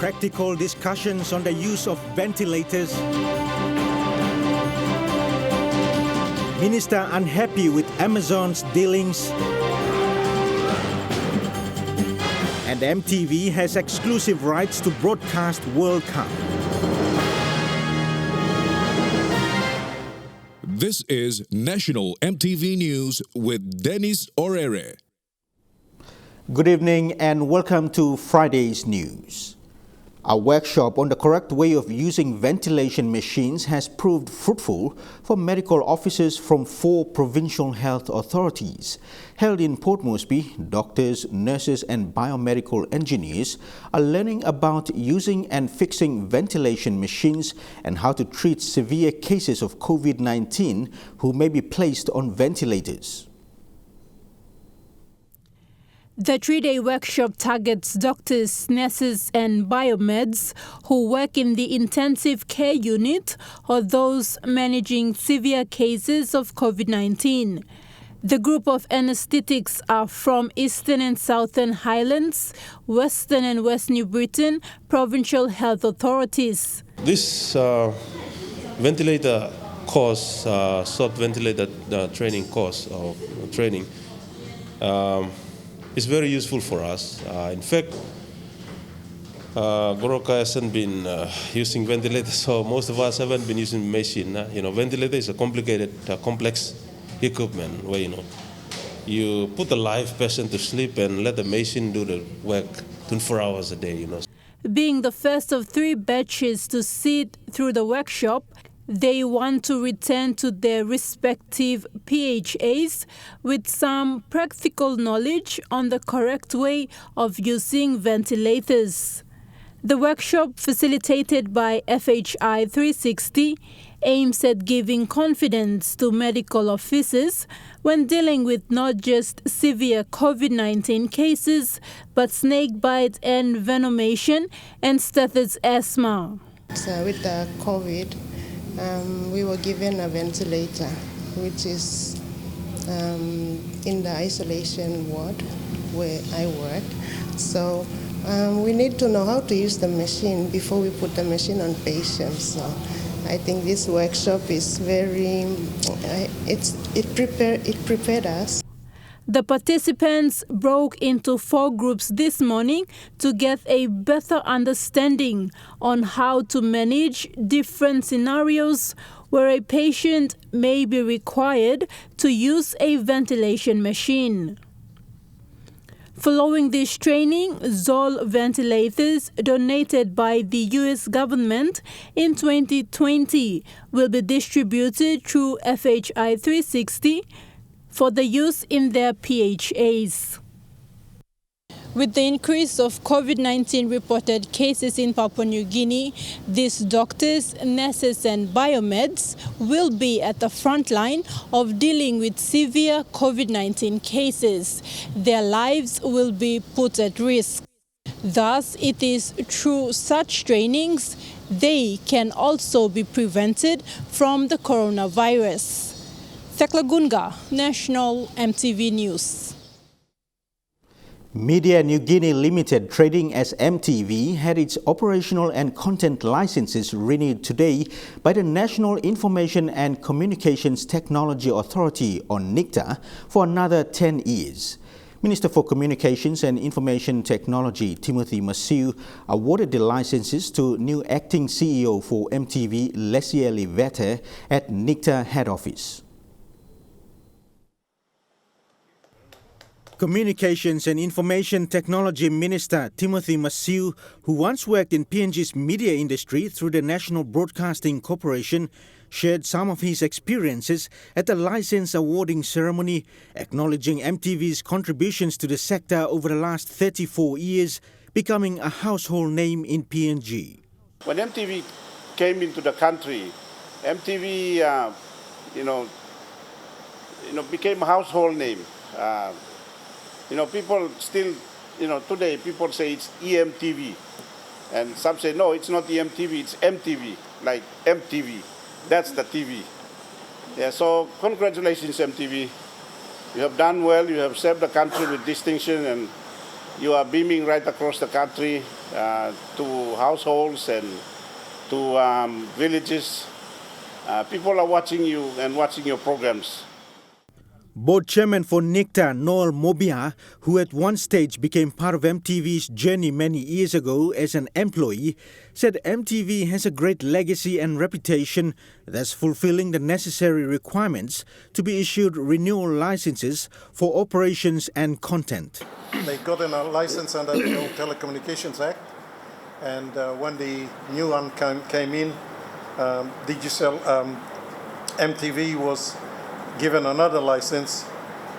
practical discussions on the use of ventilators. Minister unhappy with Amazon's dealings. And EMTV has exclusive rights to broadcast World Cup. This is National EMTV News with Dennis Orere. Good evening and welcome to Friday's news. A workshop on the correct way of using ventilation machines has proved fruitful for medical officers from 4 provincial health authorities. Held in Port Moresby, doctors, nurses and biomedical engineers are learning about using and fixing ventilation machines and how to treat severe cases of COVID-19 who may be placed on ventilators. The 3-day workshop targets doctors, nurses and biomeds who work in the intensive care unit or those managing severe cases of COVID-19. The group of anesthetics are from Eastern and Southern Highlands, Western and West New Britain provincial health authorities. This ventilator course, short ventilator training course of training, is very useful for us. In fact, Goroka hasn't been using ventilators, so most of us haven't been using machine. Ventilator is a complicated, complex equipment where you put a live patient to sleep and let the machine do the work 24 hours a day. Being the first of 3 batches to sit through the workshop, they want to return to their respective PHAs with some practical knowledge on the correct way of using ventilators. The workshop, facilitated by FHI 360, aims at giving confidence to medical officers when dealing with not just severe COVID-19 cases, but snakebite and venomation and staphylococcus asthma. With the COVID, we were given a ventilator, which is in the isolation ward where I work. So we need to know how to use the machine before we put the machine on patients. So I think this workshop is it prepared us. The participants broke into 4 groups this morning to get a better understanding on how to manage different scenarios where a patient may be required to use a ventilation machine. Following this training, Zoll ventilators donated by the US government in 2020 will be distributed through FHI 360 for the use in their PHAs. With the increase of COVID-19 reported cases in Papua New Guinea, these doctors, nurses and biomeds will be at the front line of dealing with severe COVID-19 cases. Their lives will be put at risk. Thus, it is through such trainings they can also be prevented from the coronavirus. Thekla Gunga, National EMTV News. Media New Guinea Limited, trading as EMTV, had its operational and content licenses renewed today by the National Information and Communications Technology Authority, or NICTA, for another 10 years. Minister for Communications and Information Technology, Timothy Masiu, awarded the licenses to new acting CEO for EMTV, Lesia Livete, at NICTA head office. Communications and Information Technology Minister Timothy Masiu, who once worked in PNG's media industry through the National Broadcasting Corporation, shared some of his experiences at the license awarding ceremony, acknowledging EMTV's contributions to the sector over the last 34 years, becoming a household name in PNG. When EMTV came into the country, EMTV, became a household name. People still, today people say it's EMTV. And some say, no, it's not EMTV, it's MTV, like MTV. That's the TV. Yeah, so congratulations, MTV. You have done well, you have served the country with distinction, and You are beaming right across the country to households and to villages. People are watching you and watching your programs. Board chairman for NICTA, Noel Mobia, who at one stage became part of MTV's journey many years ago as an employee, said MTV has a great legacy and reputation, thus fulfilling the necessary requirements to be issued renewal licenses for operations and content. They got a license under the old Telecommunications Act, and when the new one came in, Digicel MTV was given another license,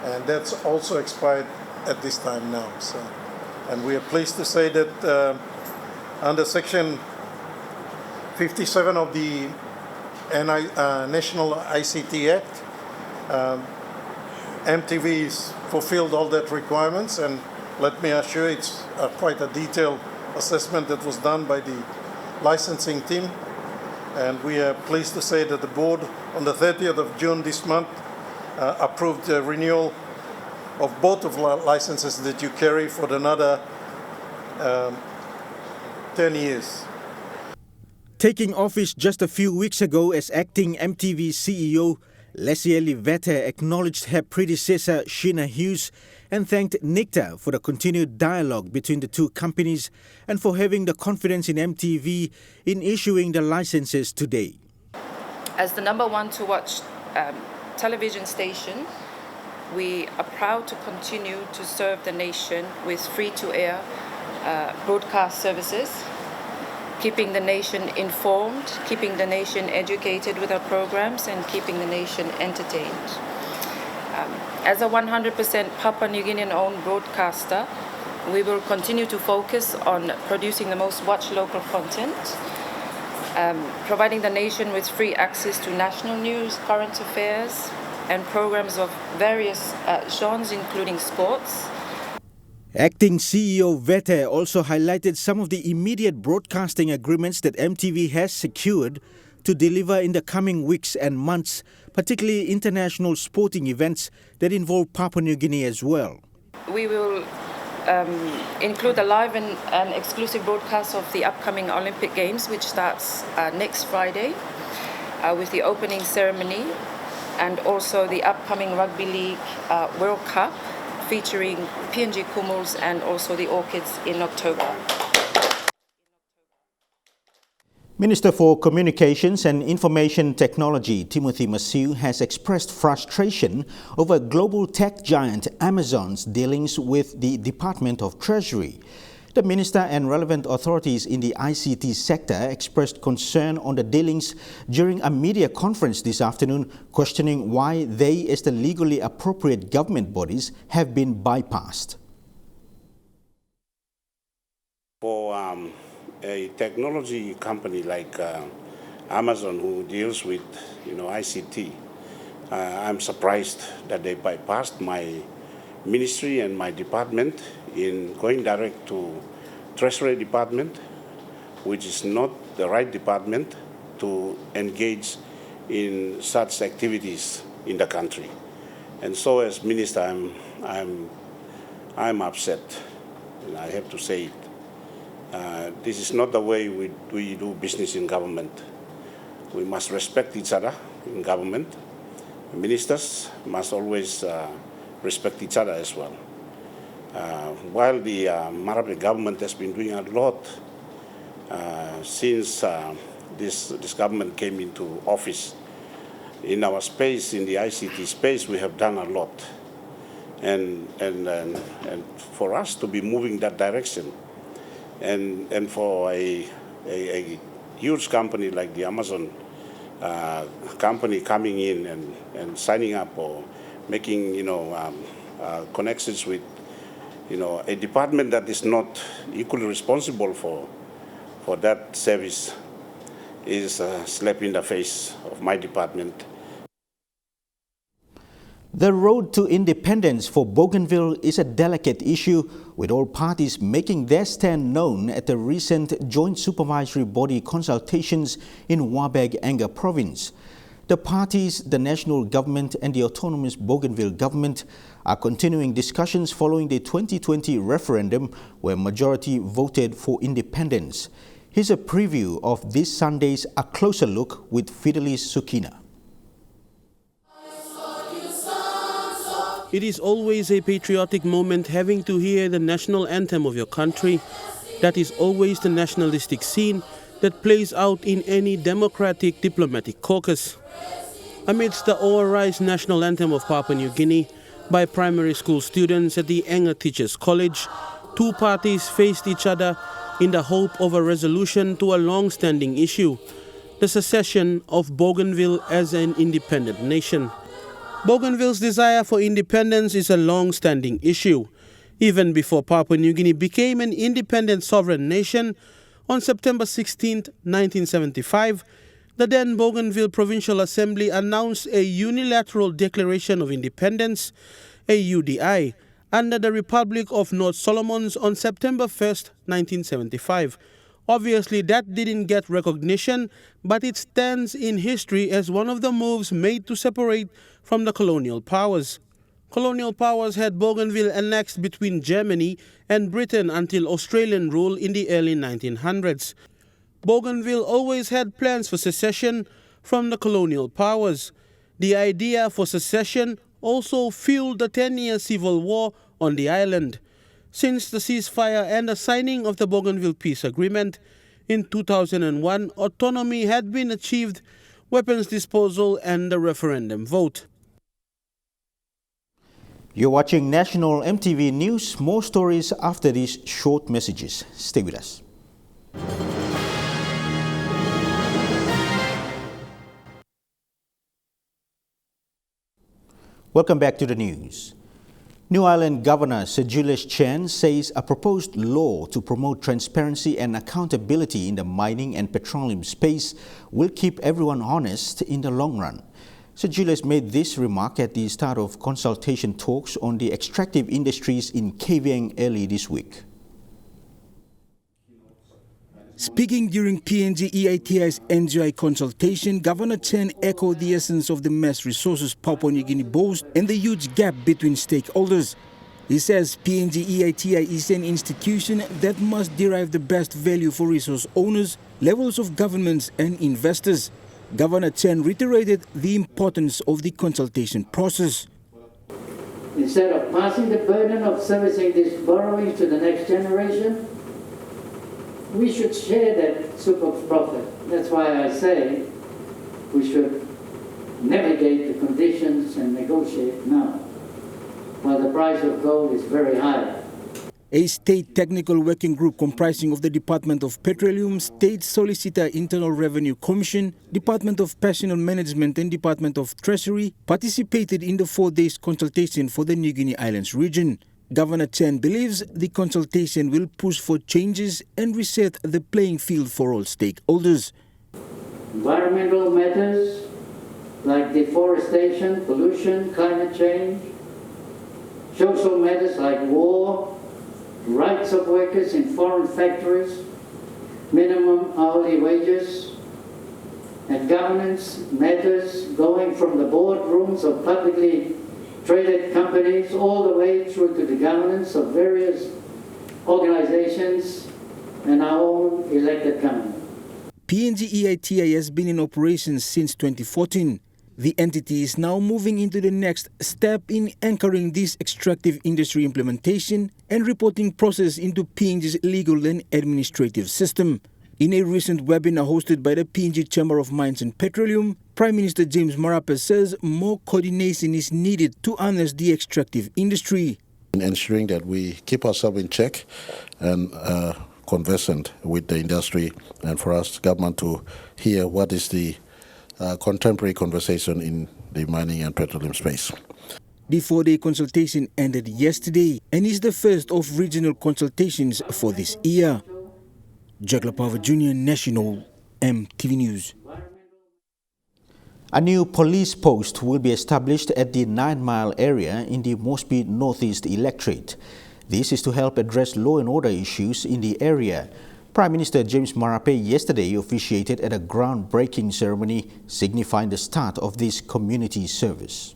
and that's also expired at this time now. So, and we are pleased to say that under Section 57 of the National ICT Act, MTV has fulfilled all that requirements, and let me assure you, it's quite a detailed assessment that was done by the licensing team, and we are pleased to say that the board on the 30th of June this month approved the renewal of both of licenses that you carry for another 10 years. Taking office just a few weeks ago as acting MTV CEO, Leslie Vette acknowledged her predecessor Sheena Hughes and thanked NICTA for the continued dialogue between the two companies and for having the confidence in MTV in issuing the licenses today. As the number one to watch television station, we are proud to continue to serve the nation with free-to-air broadcast services, keeping the nation informed, keeping the nation educated with our programs, and keeping the nation entertained. As a 100% Papua New Guinean-owned broadcaster, we will continue to focus on producing the most watched local content, providing the nation with free access to national news, current affairs, and programs of various genres, including sports. Acting CEO Vette also highlighted some of the immediate broadcasting agreements that MTV has secured to deliver in the coming weeks and months, particularly international sporting events that involve Papua New Guinea as well. We will include a live and exclusive broadcast of the upcoming Olympic Games, which starts next Friday with the opening ceremony, and also the upcoming Rugby League World Cup featuring PNG Kumals and also the Orchids in October. Minister for Communications and Information Technology Timothy Masiu has expressed frustration over global tech giant Amazon's dealings with the Department of Treasury. The minister and relevant authorities in the ICT sector expressed concern on the dealings during a media conference this afternoon, questioning why they, as the legally appropriate government bodies, have been bypassed. For a technology company like Amazon, who deals with ICT, I'm surprised that they bypassed my ministry and my department in going direct to Treasury Department, which is not the right department to engage in such activities in the country. And so, as minister, I'm upset, and I have to say it. This is not the way we do business in government. We must respect each other in government. Ministers must always respect each other as well. While the Marape government has been doing a lot since this government came into office, in our space, in the ICT space, we have done a lot. And for us to be moving that direction, and for a huge company like the Amazon company coming in and signing up or making connections with a department that is not equally responsible for that service is a slap in the face of my department. The road to independence for Bougainville is a delicate issue, with all parties making their stand known at the recent Joint Supervisory Body consultations in Wabag Anga Province. The parties, the national government and the autonomous Bougainville government are continuing discussions following the 2020 referendum where majority voted for independence. Here's a preview of this Sunday's A Closer Look with Fidelis Sukina. It is always a patriotic moment having to hear the national anthem of your country. That is always the nationalistic scene that plays out in any democratic diplomatic caucus. Amidst the all-rise national anthem of Papua New Guinea by primary school students at the Enga Teachers College, two parties faced each other in the hope of a resolution to a long-standing issue, the secession of Bougainville as an independent nation. Bougainville's desire for independence is a long-standing issue. Even before Papua New Guinea became an independent sovereign nation, on September 16, 1975, the then Bougainville Provincial Assembly announced a unilateral declaration of independence, a UDI, under the Republic of North Solomons on September 1, 1975. Obviously, that didn't get recognition, but it stands in history as one of the moves made to separate from the colonial powers. Colonial powers had Bougainville annexed between Germany and Britain until Australian rule in the early 1900s. Bougainville always had plans for secession from the colonial powers. The idea for secession also fueled the 10-year civil war on the island. Since the ceasefire and the signing of the Bougainville Peace Agreement in 2001, autonomy had been achieved, weapons disposal and the referendum vote. You're watching National EMTV News. More stories after these short messages. Stay with us. Welcome back to the news. New Ireland Governor Sir Julius Chen says a proposed law to promote transparency and accountability in the mining and petroleum space will keep everyone honest in the long run. Sir Julius made this remark at the start of consultation talks on the extractive industries in Kavieng early this week. Speaking during PNG Eiti's NGI consultation, Governor Chen echoed the essence of the mass resources Papua New Guinea boasts and the huge gap between stakeholders. He says PNG Eiti is an institution that must derive the best value for resource owners, levels of governments and investors. Governor Chen reiterated the importance of the consultation process. Instead of passing the burden of servicing these borrowings to the next generation, we should share that super profit. That's why I say we should navigate the conditions and negotiate now, while the price of gold is very high. A state technical working group comprising of the Department of Petroleum, State Solicitor Internal Revenue Commission, Department of Personnel Management and Department of Treasury participated in the 4 days consultation for the New Guinea Islands region. Governor Chen believes the consultation will push for changes and reset the playing field for all stakeholders. Environmental matters like deforestation, pollution, climate change, social matters like war, rights of workers in foreign factories, minimum hourly wages, and governance matters going from the boardrooms of publicly traded companies all the way through to the governance of various organizations and our own elected government. PNG Eiti has been in operation since 2014. The entity is now moving into the next step in anchoring this extractive industry implementation and reporting process into PNG's legal and administrative system. In a recent webinar hosted by the PNG Chamber of Mines and Petroleum, Prime Minister James Marape says more coordination is needed to harness the extractive industry. Ensuring that we keep ourselves in check and conversant with the industry, and for us, government, to hear what is the contemporary conversation in the mining and petroleum space. The 4-day consultation ended yesterday and is the first of regional consultations for this year. Jack Lapava Jr., National EMTV News. A new police post will be established at the 9 Mile area in the Mosby Northeast electorate. This is to help address law and order issues in the area. Prime Minister James Marape yesterday officiated at a groundbreaking ceremony signifying the start of this community service.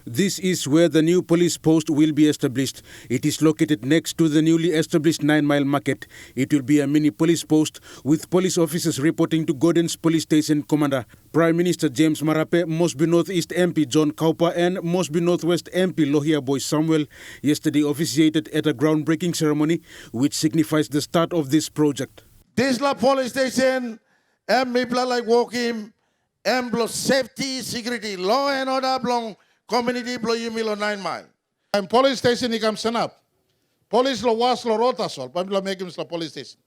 This is where the new police post will be established. It is located next to the newly established 9 Mile Market. It will be a mini police post with police officers reporting to Gordon's Police Station Commander. Prime Minister James Marape, Mosby North East MP John Kaupa and Mosby North West MP Lohia Boy Samuel yesterday officiated at a groundbreaking ceremony which signifies the start of this project. This la police station, people like walking, safety, security, law and order belong. Community blow you milo 9 Mile. And police station he comes up. Police lo was lo rota sol, pamilo make him police station.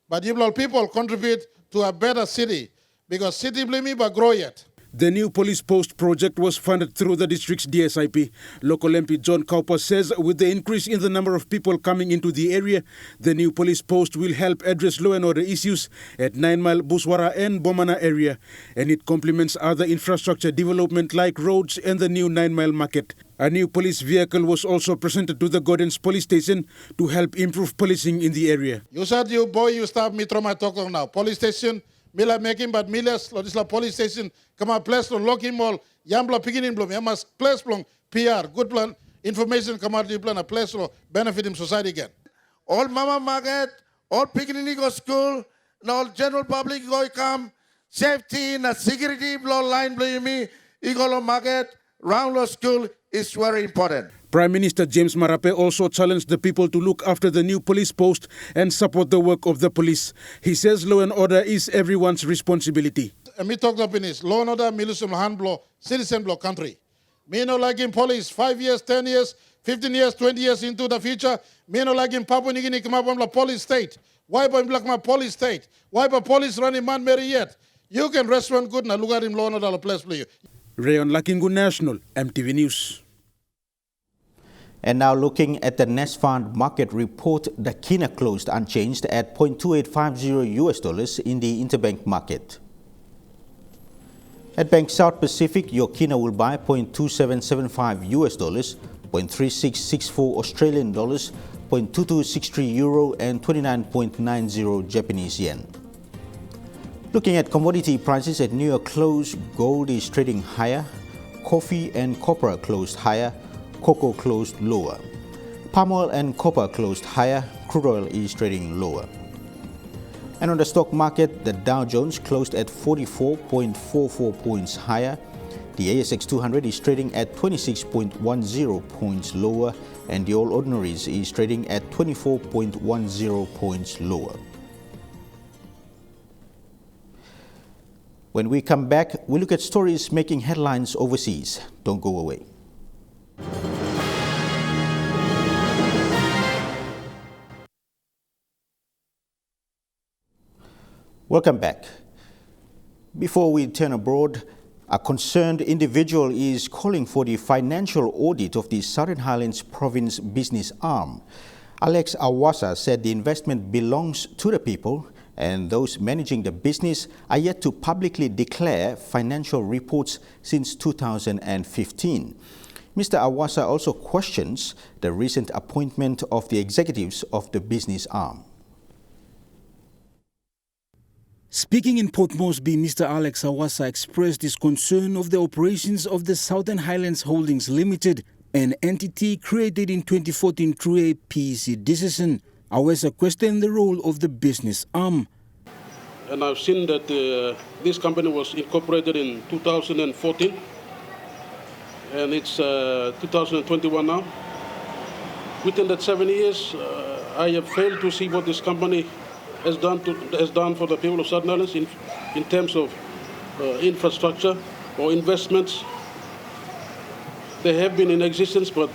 But you people contribute to a better city because city blame but grow yet. The new police post project was funded through the district's DSIP. Local MP John Kaupa says with the increase in the number of people coming into the area, the new police post will help address law and order issues at 9 Mile, Buswara and Bomana area. And it complements other infrastructure development like roads and the new 9 Mile Market. A new police vehicle was also presented to the Gordon's Police Station to help improve policing in the area. You said you boy, you stop me through my talk now. Police station, Mila making but Milas, Lodisla police station, come on, place to lock him all, Yambla beginning bloom, Yamas place plong, PR, good plan, information come out, you plan a place to benefit him society again. All mama market, all picnic go school, and all general public go come, safety, and security blow line blow me, Igolo market, round law school is very important. Prime Minister James Marape also challenged the people to look after the new police post and support the work of the police. He says law and order is everyone's responsibility. Me talk up in this law and order, milusum hand blow, citizen blow country. Me no like in police 5 years, 10 years, 15 years, 20 years into the future. Me no like in Papua New Guinea come up on the police state. Why by black my police state? Why by police running man Mary yet? You can restaurant good na look at him law and order place for you. Rayon Lakingu National, MTV News. And now looking at the Nesfund market report, the Kina closed unchanged at $0.2850 in the interbank market. At Bank South Pacific, your Kina will buy $0.2775 $0.3664 Australian dollars, $0.2263 euro and 29.90 Japanese yen. Looking at commodity prices at New York close, gold is trading higher, coffee and copper closed higher, cocoa closed lower. Palm oil and copper closed higher, crude oil is trading lower. And on the stock market, the Dow Jones closed at 44.44 points higher. The ASX 200 is trading at 26.10 points lower, and the All Ordinaries is trading at 24.10 points lower. When we come back, we look at stories making headlines overseas. Don't go away. Welcome back. Before we turn abroad, a concerned individual is calling for the financial audit of the Southern Highlands Province business arm. Alex Awasa said the investment belongs to the people and those managing the business are yet to publicly declare financial reports since 2015. Mr. Awasa also questions the recent appointment of the executives of the business arm. Speaking in Port Moresby, Mr. Alex Awasa expressed his concern of the operations of the Southern Highlands Holdings Limited, an entity created in 2014 through a PEC decision. Awasa questioned the role of the business arm. And I've seen that this company was incorporated in 2014, and it's 2021 now. Within that 7 years, I have failed to see what this company has done for the people of Southern Highlands in terms of infrastructure or investments. They have been in existence, but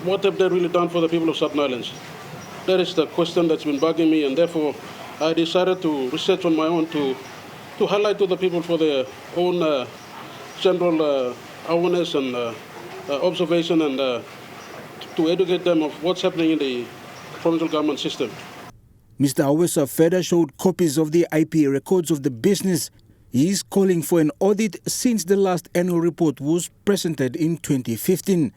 what have they really done for the people of Southern Highlands? That is the question that's been bugging me, and therefore I decided to research on my own to highlight to the people for their own general awareness and observation, and to educate them of what's happening in the provincial government system. Mr. Awasa further showed copies of the IP records of the business. He is calling for an audit since the last annual report was presented in 2015.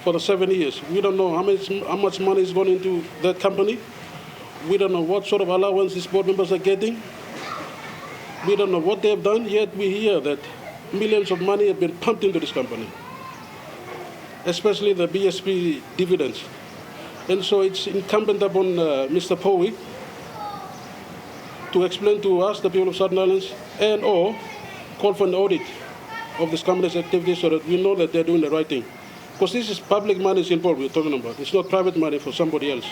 for the 7 years. We don't know how much money is going into that company. We don't know what sort of allowance these board members are getting. We don't know what they have done, yet we hear that millions of money have been pumped into this company, especially the BSP dividends. And so it's incumbent upon Mr. Powie to explain to us, the people of Southern Highlands, and or call for an audit of this company's activities so that we know that they're doing the right thing. Because this is public money involved we're talking about. It's not private money for somebody else.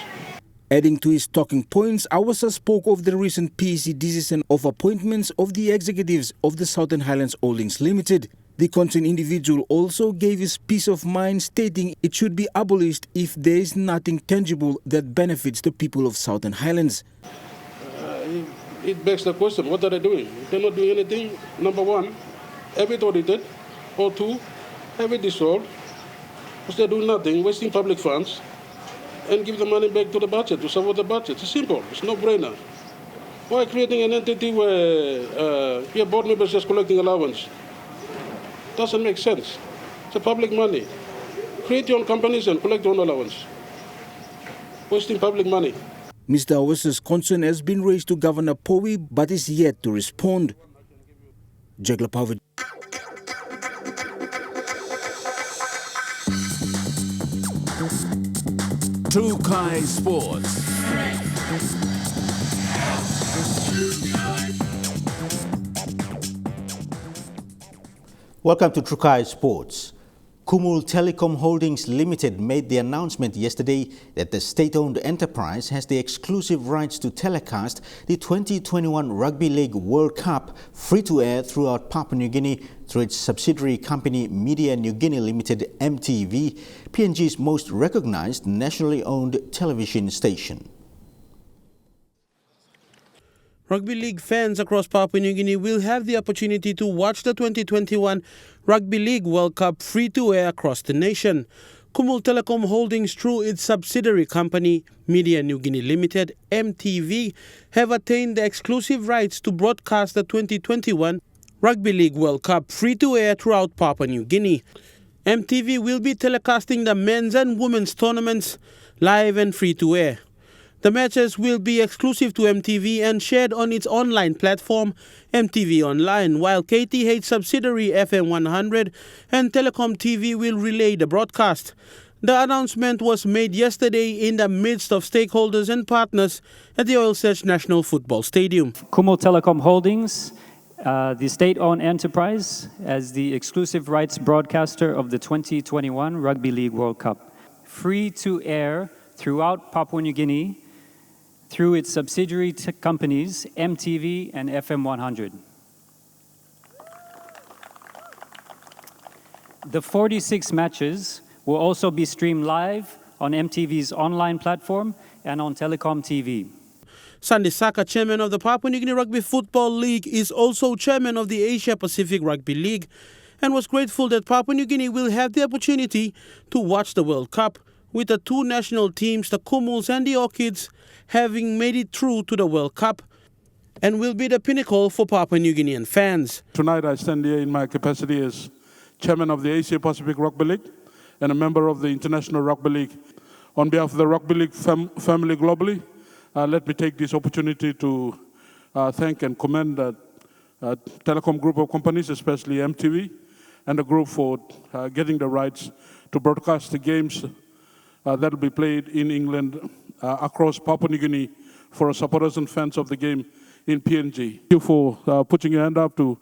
Adding to his talking points, Awasa spoke of the recent PEC decision of appointments of the executives of the Southern Highlands Holdings Limited. The concerned individual also gave his peace of mind, stating it should be abolished if there is nothing tangible that benefits the people of Southern Highlands. It begs the question, what are they doing? They're not doing anything. Number one, have it audited, or two, have it dissolved, because they're doing nothing, wasting public funds, and give the money back to the budget, to support the budget. It's simple, it's no-brainer. Why creating an entity where your board members just collecting allowance? Doesn't make sense. It's a public money. Create your own companies and collect your own allowance. Wasting public money. Mr. Awasa's concern has been raised to Governor Powie, but is yet to respond. Jagla Trukai Sports. Welcome to Trukai Sports. Kumul Telecom Holdings Limited made the announcement yesterday that the state-owned enterprise has the exclusive rights to telecast the 2021 Rugby League World Cup free-to-air throughout Papua New Guinea through its subsidiary company Media New Guinea Limited (EMTV), PNG's most recognized nationally owned television station. Rugby League fans across Papua New Guinea will have the opportunity to watch the 2021 Rugby League World Cup free-to-air across the nation. Kumul Telecom Holdings, through its subsidiary company Media New Guinea Limited (EMTV), have attained the exclusive rights to broadcast the 2021 Rugby League World Cup free-to-air throughout Papua New Guinea. EMTV will be telecasting the men's and women's tournaments live and free-to-air. The matches will be exclusive to EMTV and shared on its online platform, EMTV Online, while KTH subsidiary FM 100 and Telecom TV will relay the broadcast. The announcement was made yesterday in the midst of stakeholders and partners at the Oil Search National Football Stadium. Kumul Telecom Holdings, the state-owned enterprise, as the exclusive rights broadcaster of the 2021 Rugby League World Cup. Free to air throughout Papua New Guinea through its subsidiary companies EMTV and FM 100. The 46 matches will also be streamed live on EMTV's online platform and on Telecom TV. Sandy Saka, chairman of the Papua New Guinea Rugby Football League, is also chairman of the Asia Pacific Rugby League and was grateful that Papua New Guinea will have the opportunity to watch the World Cup, with the two national teams, the Kumuls and the Orchids, having made it through to the World Cup, and will be the pinnacle for Papua New Guinean fans. Tonight I stand here in my capacity as chairman of the Asia Pacific Rugby League and a member of the International Rugby League. On behalf of the Rugby League family globally, let me take this opportunity to thank and commend the telecom group of companies, especially EMTV, and the group for getting the rights to broadcast the games that will be played in England across Papua New Guinea for supporters and fans of the game in PNG. Thank you for putting your hand up to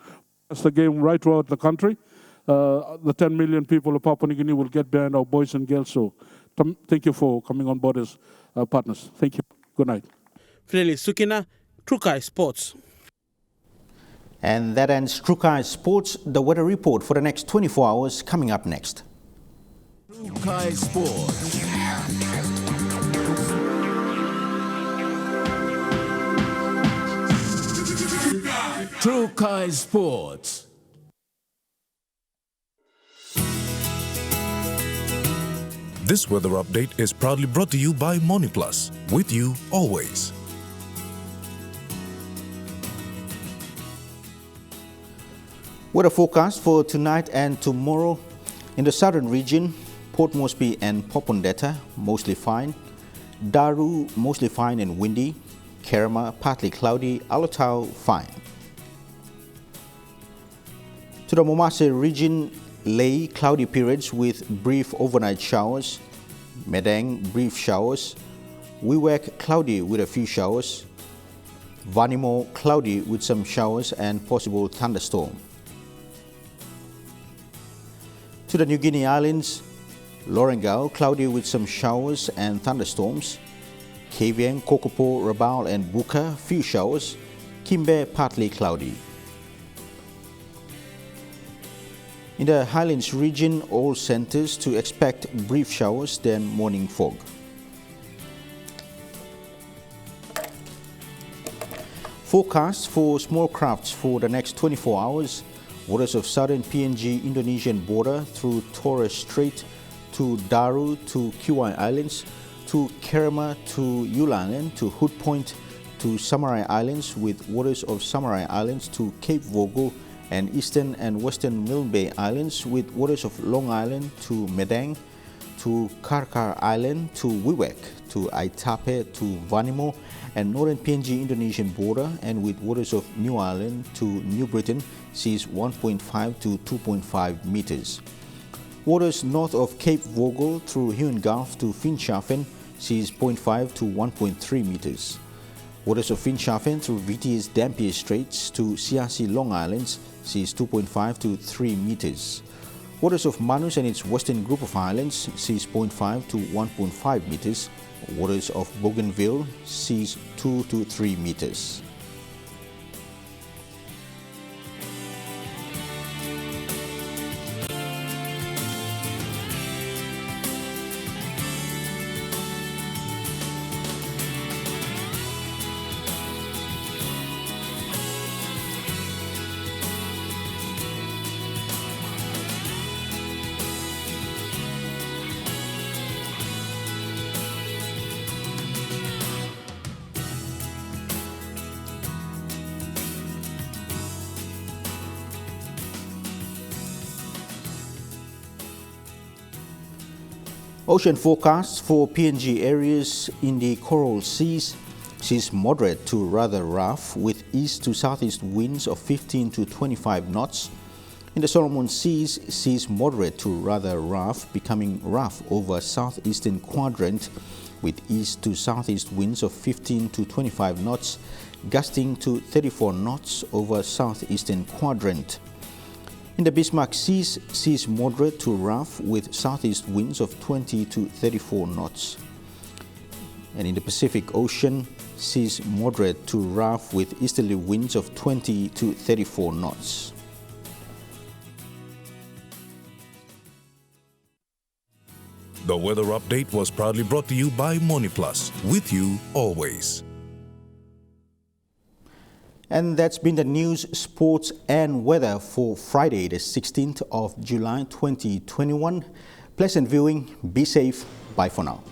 pass the game right throughout the country. The 10 million people of Papua New Guinea will get behind our boys and girls. So thank you for coming on board as partners. Thank you. Good night. Finally, Sukina, Trukai Sports. And that ends Trukai Sports. The weather report for the next 24 hours coming up next. Trukai Sports. Trukai Sports. This weather update is proudly brought to you by MoniPlus, with you always. Weather forecast for tonight and tomorrow in the southern region. Port Moresby and Popondetta, mostly fine. Daru, mostly fine and windy. Kerema, partly cloudy. Alotau, fine. To the Momase region, Lae, cloudy periods with brief overnight showers. Medang, brief showers. Wewak, cloudy with a few showers. Vanimo, cloudy with some showers and possible thunderstorm. To the New Guinea Islands, Lorengau, cloudy with some showers and thunderstorms. Kavieng, Kokopo, Rabaul and Buka, few showers. Kimbe, partly cloudy. In the Highlands region, all centers to expect brief showers, then morning fog. Forecast for small crafts for the next 24 hours. Waters of southern PNG Indonesian border through Torres Strait to Daru to Kiwai Islands to Kerema to Yule Island to Hood Point to Samarai Islands with waters of Samarai Islands to Cape Vogel and eastern and western Milne Bay Islands with waters of Long Island to Medang to Karkar Island to Wewak to Aitape to Vanimo and northern PNG Indonesian border and with waters of New Ireland to New Britain seas 1.5 to 2.5 meters. Waters north of Cape Vogel through Huon Gulf to Finschhafen seas 0.5 to 1.3 meters. Waters of Finschhafen through VTS Dampier Straits to Siasi Long Islands seas 2.5 to 3 meters. Waters of Manus and its western group of islands seas 0.5 to 1.5 meters. Waters of Bougainville seas 2 to 3 meters. Ocean forecasts for PNG areas in the coral seas. Seas moderate to rather rough with east to southeast winds of 15 to 25 knots. In the Solomon Seas, seas moderate to rather rough, becoming rough over southeastern quadrant with east to southeast winds of 15 to 25 knots, gusting to 34 knots over southeastern quadrant. In the Bismarck Seas, seas moderate to rough with southeast winds of 20 to 34 knots. And in the Pacific Ocean, seas moderate to rough with easterly winds of 20 to 34 knots. The weather update was proudly brought to you by MoneyPlus, with you always. And that's been the news, sports and weather for Friday, the 16th of July 2021. Pleasant viewing. Be safe. Bye for now.